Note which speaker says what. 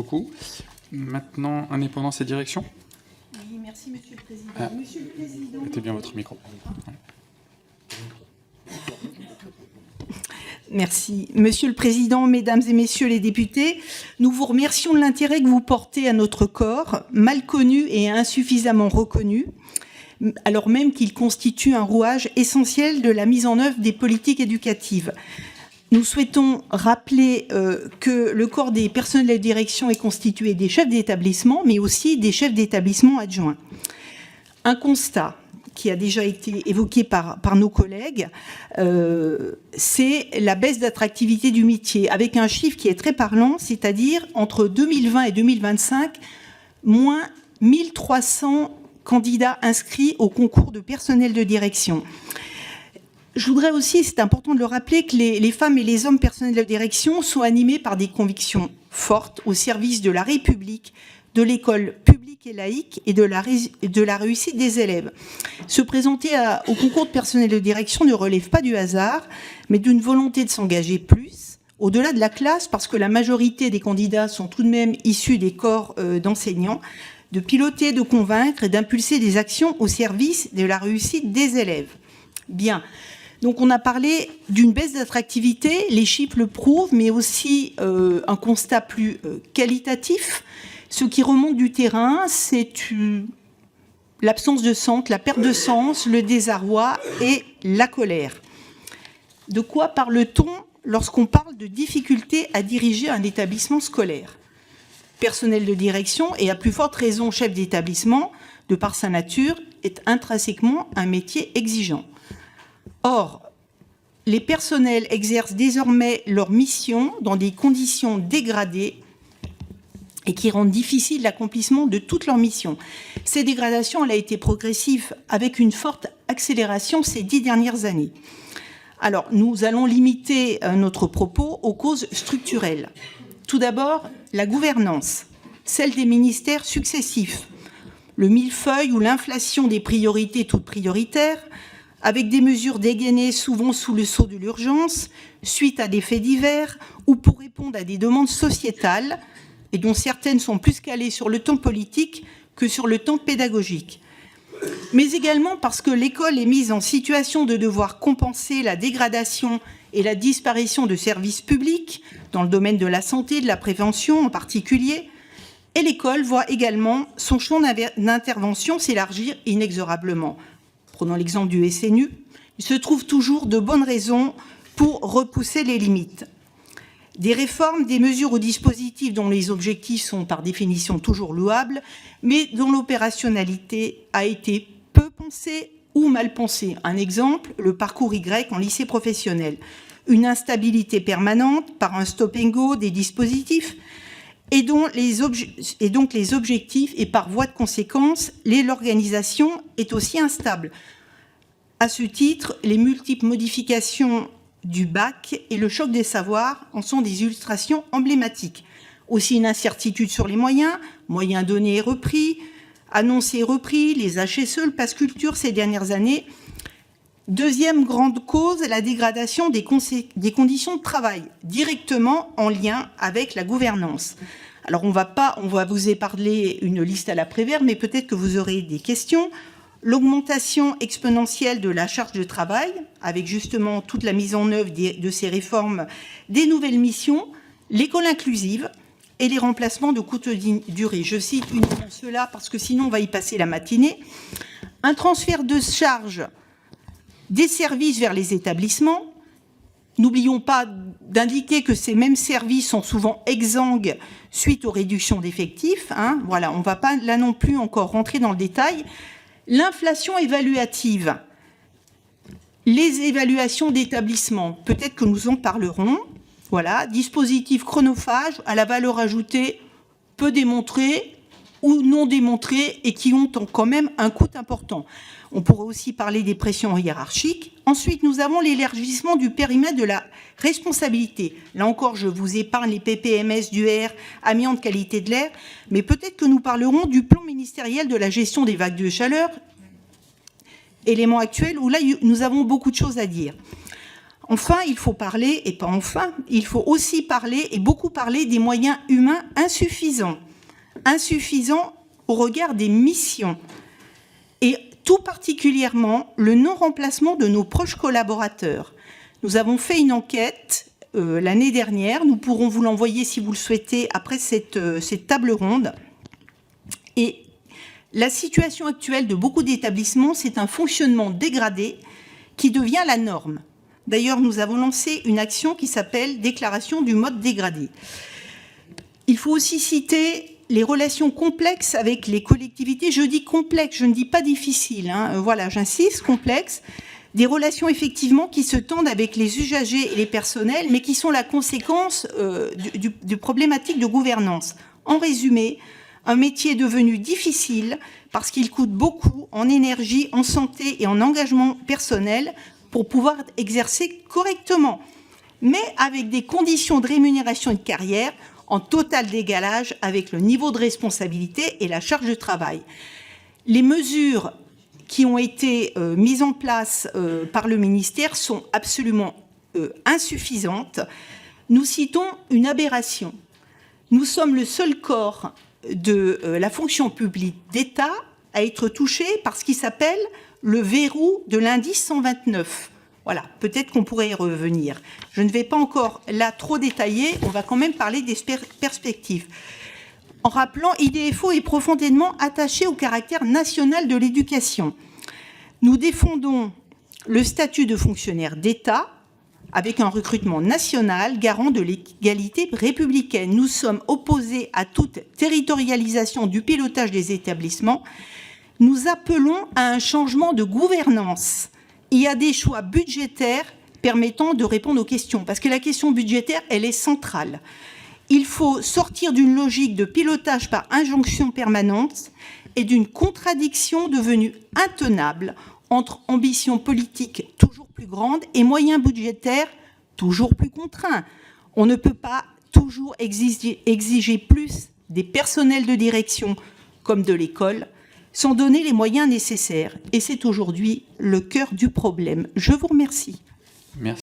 Speaker 1: Beaucoup. Maintenant, indépendance et direction.
Speaker 2: Oui, merci Monsieur le Président. Monsieur le Président.
Speaker 1: Mettez bien votre micro.
Speaker 2: Merci. Monsieur le Président, Mesdames et Messieurs les députés, nous vous remercions de l'intérêt que vous portez à notre corps, mal connu et insuffisamment reconnu, alors même qu'il constitue un rouage essentiel de la mise en œuvre des politiques éducatives. Nous souhaitons rappeler que le corps des personnels de direction est constitué des chefs d'établissement, mais aussi des chefs d'établissement adjoints. Un constat qui a déjà été évoqué par nos collègues, c'est la baisse d'attractivité du métier, avec un chiffre qui est très parlant, c'est-à-dire entre 2020 et 2025, moins 1300 candidats inscrits au concours de personnel de direction. Je voudrais aussi, c'est important de le rappeler, que les femmes et les hommes personnels de direction sont animés par des convictions fortes au service de la République, de l'école publique et laïque et de la réussite des élèves. Se présenter au concours de personnel de direction ne relève pas du hasard, mais d'une volonté de s'engager plus, au-delà de la classe, parce que la majorité des candidats sont tout de même issus des corps d'enseignants, de piloter, de convaincre et d'impulser des actions au service de la réussite des élèves. Bien. Donc on a parlé d'une baisse d'attractivité, les chiffres le prouvent, mais aussi un constat plus qualitatif. Ce qui remonte du terrain, c'est l'absence de sens, la perte de sens, le désarroi et la colère. De quoi parle-t-on lorsqu'on parle de difficulté à diriger un établissement scolaire ? Personnel de direction, et à plus forte raison chef d'établissement, de par sa nature, est intrinsèquement un métier exigeant. Or, les personnels exercent désormais leur mission dans des conditions dégradées et qui rendent difficile l'accomplissement de toutes leurs missions. Cette dégradation, elle a été progressive avec une forte accélération ces 10 dernières années. Alors, nous allons limiter notre propos aux causes structurelles. Tout d'abord, la gouvernance, celle des ministères successifs, le millefeuille ou l'inflation des priorités toutes prioritaires, avec des mesures dégainées souvent sous le sceau de l'urgence, suite à des faits divers ou pour répondre à des demandes sociétales, et dont certaines sont plus calées sur le temps politique que sur le temps pédagogique. Mais également parce que l'école est mise en situation de devoir compenser la dégradation et la disparition de services publics, dans le domaine de la santé, de la prévention en particulier, et l'école voit également son champ d'intervention s'élargir inexorablement. Prenons l'exemple du SNU, il se trouve toujours de bonnes raisons pour repousser les limites. Des réformes, des mesures ou dispositifs dont les objectifs sont par définition toujours louables, mais dont l'opérationnalité a été peu pensée ou mal pensée. Un exemple, le parcours Y en lycée professionnel. Une instabilité permanente par un stop and go des dispositifs et donc les objectifs et par voie de conséquence, l'organisation est aussi instable. À ce titre, les multiples modifications du bac et le choc des savoirs en sont des illustrations emblématiques. Aussi une incertitude sur les moyens donnés et repris, annoncés et repris, les HSE, le pass culture ces dernières années. Deuxième grande cause, la dégradation des conditions de travail, directement en lien avec la gouvernance. Alors on va vous épargner une liste à la Prévert, mais peut-être que vous aurez des questions. L'augmentation exponentielle de la charge de travail, avec justement toute la mise en œuvre de ces réformes, des nouvelles missions, l'école inclusive et les remplacements de courte durée. Je cite uniquement cela parce que sinon on va y passer la matinée. Un transfert de charge des services vers les établissements. N'oublions pas d'indiquer que ces mêmes services sont souvent exsangues suite aux réductions d'effectifs. Voilà, on ne va pas là non plus encore rentrer dans le détail. L'inflation évaluative, les évaluations d'établissement, peut-être que nous en parlerons. Voilà, dispositif chronophage à la valeur ajoutée peu démontrée ou non démontrée et qui ont quand même un coût important. On pourrait aussi parler des pressions hiérarchiques. Ensuite, nous avons l'élargissement du périmètre de la responsabilité. Là encore, je vous épargne les PPMS du air, amiante, qualité de l'air, mais peut-être que nous parlerons du plan ministériel de la gestion des vagues de chaleur, élément actuel où là, nous avons beaucoup de choses à dire. Enfin, il faut parler, et pas enfin, il faut aussi parler, et beaucoup parler, des moyens humains insuffisants. Insuffisants au regard des missions. Et tout particulièrement, le non-remplacement de nos proches collaborateurs. Nous avons fait une enquête l'année dernière, nous pourrons vous l'envoyer si vous le souhaitez après cette table ronde. Et la situation actuelle de beaucoup d'établissements, c'est un fonctionnement dégradé qui devient la norme. D'ailleurs, nous avons lancé une action qui s'appelle « Déclaration du mode dégradé ». Il faut aussi citer les relations complexes avec les collectivités. Je dis complexes, je ne dis pas difficiles. Voilà, j'insiste, complexes. Des relations effectivement qui se tendent avec les usagers et les personnels, mais qui sont la conséquence du problématique de gouvernance. En résumé, un métier devenu difficile parce qu'il coûte beaucoup en énergie, en santé et en engagement personnel pour pouvoir exercer correctement, mais avec des conditions de rémunération et de carrière en total décalage avec le niveau de responsabilité et la charge de travail. Les mesures qui ont été mises en place par le ministère sont absolument insuffisantes. Nous citons une aberration. Nous sommes le seul corps de la fonction publique d'État à être touché par ce qui s'appelle le verrou de l'indice 129. Voilà, peut-être qu'on pourrait y revenir. Je ne vais pas encore là trop détailler, on va quand même parler des perspectives. En rappelant, IDFO est profondément attaché au caractère national de l'éducation. Nous défendons le statut de fonctionnaire d'État avec un recrutement national garant de l'égalité républicaine. Nous sommes opposés à toute territorialisation du pilotage des établissements. Nous appelons à un changement de gouvernance. Il y a des choix budgétaires permettant de répondre aux questions, parce que la question budgétaire, elle est centrale. Il faut sortir d'une logique de pilotage par injonction permanente et d'une contradiction devenue intenable entre ambition politique toujours plus grande et moyens budgétaires toujours plus contraints. On ne peut pas toujours exiger plus des personnels de direction comme de l'école sans donner les moyens nécessaires. Et c'est aujourd'hui le cœur du problème. Je vous remercie.
Speaker 1: Merci.